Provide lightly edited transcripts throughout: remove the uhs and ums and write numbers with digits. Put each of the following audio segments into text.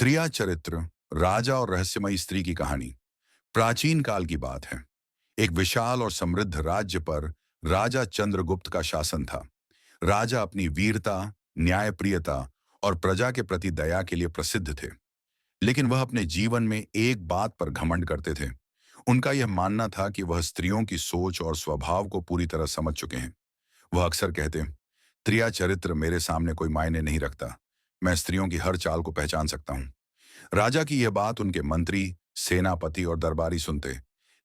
त्रिया चरित्र, राजा और रहस्यमयी स्त्री की कहानी प्राचीन काल की बात है। एक विशाल और समृद्ध राज्य पर राजा चंद्रगुप्त का शासन था। राजा अपनी वीरता, न्यायप्रियता और प्रजा के प्रति दया के लिए प्रसिद्ध थे। लेकिन वह अपने जीवन में एक बात पर घमंड करते थे। उनका यह मानना था कि वह स्त्रियों की सोच और स्वभाव को पूरी तरह समझ चुके हैं। वह अक्सर कहते, त्रिया चरित्र मेरे सामने कोई मायने नहीं रखता। मैं स्त्रियों की हर चाल को पहचान सकता हूँ। राजा की यह बात उनके मंत्री, सेनापति और दरबारी सुनते,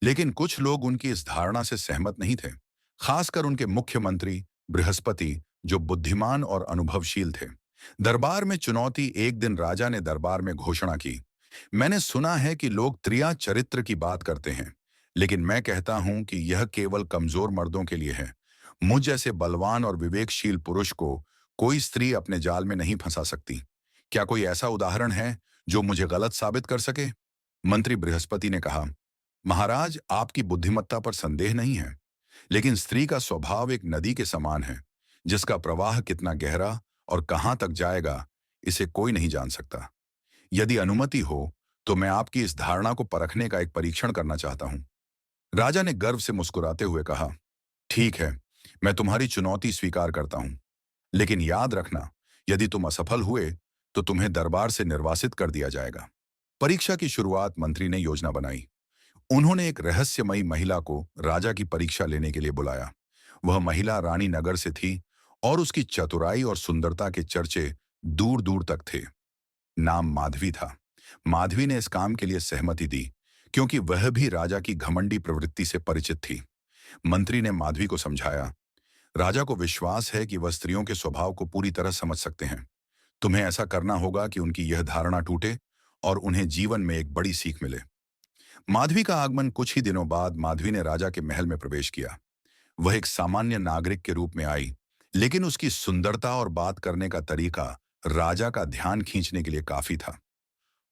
लेकिन कुछ लोग उनकी इस धारणा से सहमत नहीं थे। खासकर उनके मुख्यमंत्री बृहस्पति, जो बुद्धिमान और अनुभवशील थे। दरबार में चुनौती। एक दिन राजा ने दरबार में घोषणा की, मैंने सुना है कि लोग त्रिया चरित्र की बात करते हैं, लेकिन मैं कहता हूं कि यह केवल कमजोर मर्दों के लिए है। मुझ जैसे बलवान और विवेकशील पुरुष को कोई स्त्री अपने जाल में नहीं फंसा सकती। क्या कोई ऐसा उदाहरण है जो मुझे गलत साबित कर सके? मंत्री बृहस्पति ने कहा, महाराज, आपकी बुद्धिमत्ता पर संदेह नहीं है, लेकिन स्त्री का स्वभाव एक नदी के समान है, जिसका प्रवाह कितना गहरा और कहां तक जाएगा, इसे कोई नहीं जान सकता। यदि अनुमति हो, तो मैं आपकी इस धारणा को परखने का एक परीक्षण करना चाहता हूं। राजा ने गर्व से मुस्कुराते हुए कहा, ठीक है, मैं तुम्हारी चुनौती स्वीकार करता हूं, लेकिन याद रखना, यदि तुम असफल हुए तो तुम्हें दरबार से निर्वासित कर दिया जाएगा। परीक्षा की शुरुआत मंत्री ने योजना बनाई। उन्होंने एक रहस्यमयी महिला को राजा की परीक्षा लेने के लिए बुलाया। वह महिला रानी नगर से थी और उसकी चतुराई और सुंदरता के चर्चे दूर दूर तक थे। नाम माधवी था। माधवी ने इस काम के लिए सहमति दी, क्योंकि वह भी राजा की घमंडी प्रवृत्ति से परिचित थी। मंत्री ने माधवी को समझाया, राजा को विश्वास है कि वह स्त्रियों के स्वभाव को पूरी तरह समझ सकते हैं। तुम्हें ऐसा करना होगा कि उनकी यह धारणा टूटे और उन्हें जीवन में एक बड़ी सीख मिले। माधवी का आगमन कुछ ही दिनों बाद माधवी ने राजा के महल में प्रवेश किया। वह एक सामान्य नागरिक के रूप में आई, लेकिन उसकी सुंदरता और बात करने का तरीका राजा का ध्यान खींचने के लिए काफी था।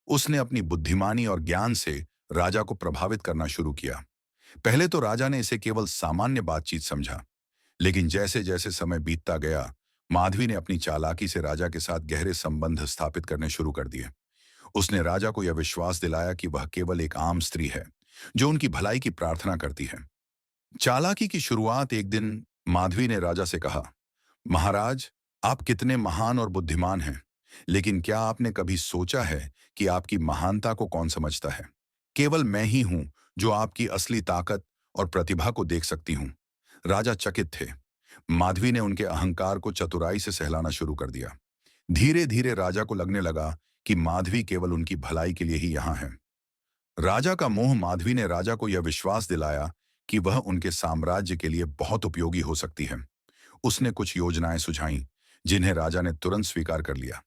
उसने अपनी बुद्धिमानी और ज्ञान से राजा को प्रभावित करना शुरू किया। पहले तो राजा ने इसे केवल सामान्य बातचीत समझा, लेकिन जैसे जैसे समय बीतता गया, माधवी ने अपनी चालाकी से राजा के साथ गहरे संबंध स्थापित करने शुरू कर दिए। उसने राजा को यह विश्वास दिलाया कि वह केवल एक आम स्त्री है, जो उनकी भलाई की प्रार्थना करती है। चालाकी की शुरुआत। एक दिन माधवी ने राजा से कहा, महाराज, आप कितने महान और बुद्धिमान हैं, लेकिन क्या आपने कभी सोचा है कि आपकी महानता को कौन समझता है? केवल मैं ही हूं जो आपकी असली ताकत और प्रतिभा को देख सकती हूं। राजा चकित थे। माधवी ने उनके अहंकार को चतुराई से सहलाना शुरू कर दिया। धीरे धीरे राजा को लगने लगा कि माधवी केवल उनकी भलाई के लिए ही यहाँ है। राजा का मोह। माधवी ने राजा को यह विश्वास दिलाया कि वह उनके साम्राज्य के लिए बहुत उपयोगी हो सकती है। उसने कुछ योजनाएं सुझाईं, जिन्हें राजा ने तुरंत स्वीकार कर लिया।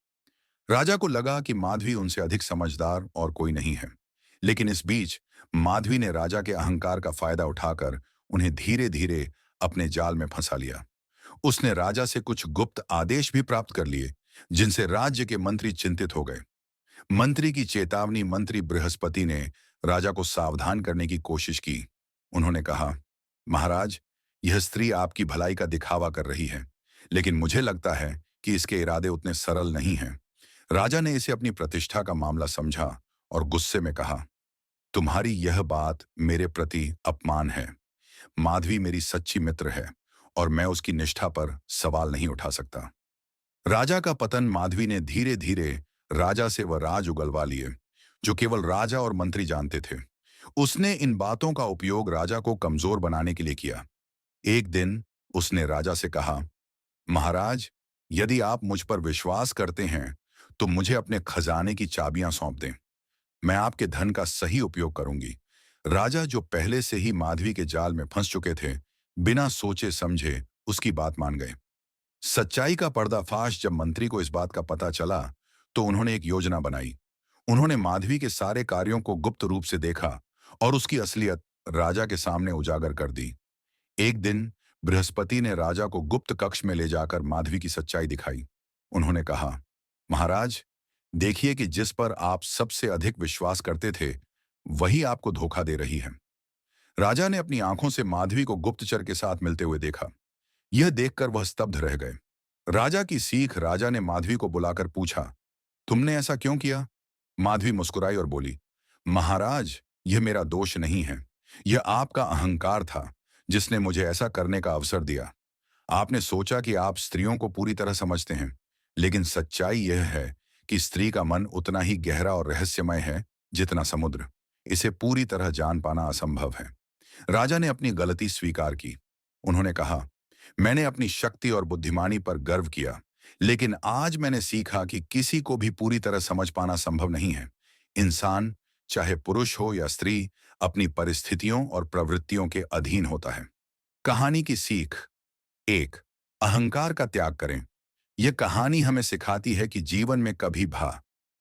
राजा को लगा कि माधवी उनसे अधिक समझदार और कोई नहीं है। लेकिन इस बीच माधवी ने राजा के अहंकार का फायदा उठाकर उन्हें धीरे धीरे अपने जाल में फंसा लिया। उसने राजा से कुछ गुप्त आदेश भी प्राप्त कर लिए, जिनसे राज्य के मंत्री चिंतित हो गए। मंत्री की चेतावनी। मंत्री बृहस्पति ने राजा को सावधान करने की कोशिश की। उन्होंने कहा, महाराज, यह स्त्री आपकी भलाई का दिखावा कर रही है, लेकिन मुझे लगता है कि इसके इरादे उतने सरल नहीं हैं। राजा ने इसे अपनी प्रतिष्ठा का मामला समझा और गुस्से में कहा, तुम्हारी यह बात मेरे प्रति अपमान है। माधवी मेरी सच्ची मित्र है और मैं उसकी निष्ठा पर सवाल नहीं उठा सकता। राजा का पतन। माधवी ने धीरे धीरे राजा से वह राज उगलवा लिए, जो केवल राजा और मंत्री जानते थे। उसने इन बातों का उपयोग राजा को कमजोर बनाने के लिए किया। एक दिन उसने राजा से कहा, महाराज, यदि आप मुझ पर विश्वास करते हैं, तो मुझे अपने खजाने की चाबियां सौंप दें। मैं आपके धन का सही उपयोग करूंगी। राजा, जो पहले से ही माधवी के जाल में फंस चुके थे, बिना सोचे समझे उसकी बात मान गए। सच्चाई का पर्दाफाश। जब मंत्री को इस बात का पता चला, तो उन्होंने एक योजना बनाई। उन्होंने माधवी के सारे कार्यों को गुप्त रूप से देखा और उसकी असलियत राजा के सामने उजागर कर दी। एक दिन बृहस्पति ने राजा को गुप्त कक्ष में ले जाकर माधवी की सच्चाई दिखाई। उन्होंने कहा, महाराज, देखिए कि जिस पर आप सबसे अधिक विश्वास करते थे, वही आपको धोखा दे रही है। राजा ने अपनी आंखों से माधवी को गुप्तचर के साथ मिलते हुए देखा। यह देखकर वह स्तब्ध रह गए। राजा की सीख। राजा ने माधवी को बुलाकर पूछा, तुमने ऐसा क्यों किया? माधवी मुस्कुराई और बोली, महाराज, यह मेरा दोष नहीं है। यह आपका अहंकार था जिसने मुझे ऐसा करने का अवसर दिया। आपने सोचा कि आप स्त्रियों को पूरी तरह समझते हैं, लेकिन सच्चाई यह है कि स्त्री का मन उतना ही गहरा और रहस्यमय है जितना समुद्र। इसे पूरी तरह जान पाना असंभव है। राजा ने अपनी गलती स्वीकार की। उन्होंने कहा, मैंने अपनी शक्ति और बुद्धिमानी पर गर्व किया, लेकिन आज मैंने सीखा कि किसी को भी पूरी तरह समझ पाना संभव नहीं है। इंसान, चाहे पुरुष हो या स्त्री, अपनी परिस्थितियों और प्रवृत्तियों के अधीन होता है। कहानी की सीख। एक, अहंकार का त्याग करें। यह कहानी हमें सिखाती है कि जीवन में कभी